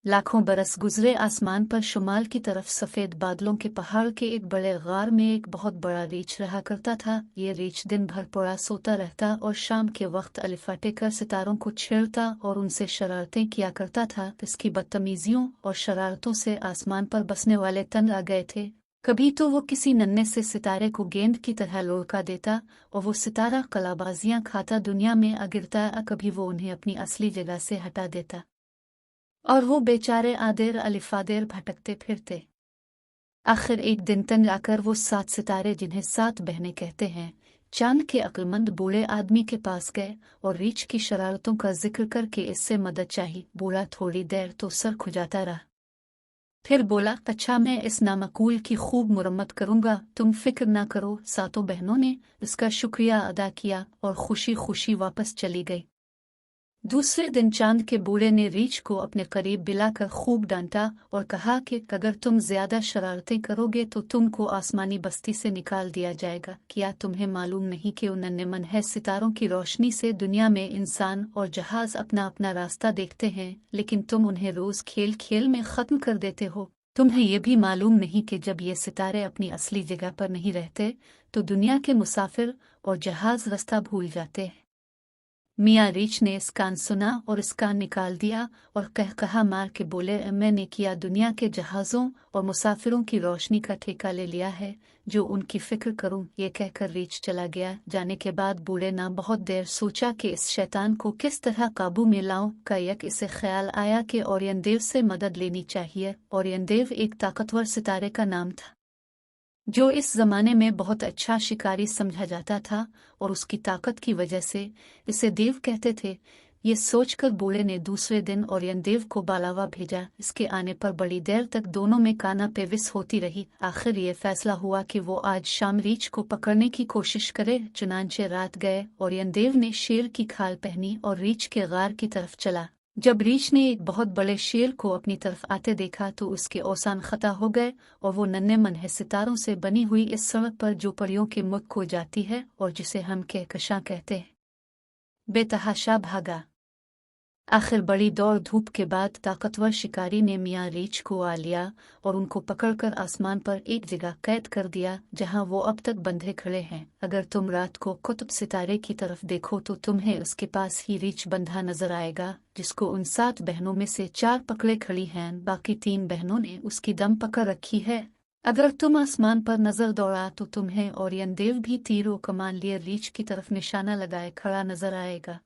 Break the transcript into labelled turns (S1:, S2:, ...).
S1: लाखों बरस गुजरे आसमान पर शुमाल की तरफ सफ़ेद बादलों के पहाड़ के एक बड़े गार में एक बहुत बड़ा रीछ रहा करता था। ये रीछ दिन भर पड़ा सोता रहता और शाम के वक्त अलिफाटे कर सितारों को छेड़ता और उनसे शरारतें किया करता था। इसकी बदतमीजियों और शरारतों से आसमान पर बसने वाले तंग आ गए थे। कभी तो वो किसी नन्हे से सितारे को गेंद की तरह लुढ़का देता और वो सितारा कलाबाजियां खाता दुनिया में आ गिरता, कभी वो उन्हें अपनी असली जगह से हटा देता और वो बेचारे आदेर अलिफादेर भटकते फिरते। आखिर एक दिन तंग आकर वो 7 सितारे, जिन्हें 7 बहनें कहते हैं, चांद के अक्लमंद बूढ़े आदमी के पास गए और रीछ की शरारतों का जिक्र करके इससे मदद चाही। बूढ़ा थोड़ी देर तो सर खुजाता रहा, फिर बोला, अच्छा मैं इस नामकूल की खूब मुरम्मत करूंगा, तुम फिक्र ना करो। 7 बहनों ने इसका शुक्रिया अदा किया और खुशी खुशी वापस चली गई। दूसरे दिन चांद के बूढ़े ने रीछ को अपने करीब बुलाकर खूब डांटा और कहा कि अगर तुम ज्यादा शरारतें करोगे तो तुमको आसमानी बस्ती से निकाल दिया जाएगा। क्या तुम्हें मालूम नहीं कि उन नन्हे मुन्ने सितारों की रोशनी से दुनिया में इंसान और जहाज अपना अपना रास्ता देखते हैं, लेकिन तुम उन्हें रोज खेल खेल में खत्म कर देते हो। तुम्हें यह भी मालूम नहीं कि जब ये सितारे अपनी असली जगह पर नहीं रहते तो दुनिया के मुसाफिर और जहाज रास्ता भूल जाते हैं। मियाँ रीछ ने इस कान सुना और इस कान निकाल दिया और कहा मार के बोले, मैंने किया दुनिया के जहाज़ों और मुसाफिरों की रोशनी का ठेका ले लिया है, जो उनकी फिक्र करूं। ये कहकर रीछ चला गया। जाने के बाद बूढ़े ने बहुत देर सोचा कि इस शैतान को किस तरह काबू में लाऊं। एक इसे ख्याल आया कि ओरियनदेव से मदद लेनी चाहिए। ओरियनदेव एक ताकतवर सितारे का नाम था जो इस जमाने में बहुत अच्छा शिकारी समझा जाता था और उसकी ताकत की वजह से इसे देव कहते थे। ये सोचकर बूढ़े ने दूसरे दिन ओरियनदेव को बालावा भेजा। इसके आने पर बड़ी देर तक दोनों में काना पेविस होती रही। आखिर ये फैसला हुआ कि वो आज शाम रीछ को पकड़ने की कोशिश करे। चुनांचे रात गए। ओरियनदेव ने शेर की खाल पहनी और रीछ के गार की तरफ चला। जब रीछ ने एक बहुत बड़े शेर को अपनी तरफ आते देखा तो उसके औसान खता हो गए और वो नन्हे मुन्ने सितारों से बनी हुई इस सड़क पर जो परियों के मुख खो जाती है और जिसे हम कहकशां कहते हैं, बेतहाशा भागा। आखिर बड़ी दौड़ धूप के बाद ताकतवर शिकारी ने मियाँ रीछ को आ लिया और उनको पकड़कर आसमान पर एक जगह कैद कर दिया जहां वो अब तक बंधे खड़े हैं। अगर तुम रात को कुतुब सितारे की तरफ देखो तो तुम्हें उसके पास ही रीछ बंधा नजर आएगा, जिसको उन 7 बहनों में से 4 पकड़े खड़ी हैं। बाकी 3 बहनों ने उसकी दम पकड़ रखी है। अगर तुम आसमान पर नजर दौड़ा तो तुम्हें ओरियनदेव भी तीर और कमान लिए रीछ की तरफ निशाना लगाए खड़ा नजर आएगा।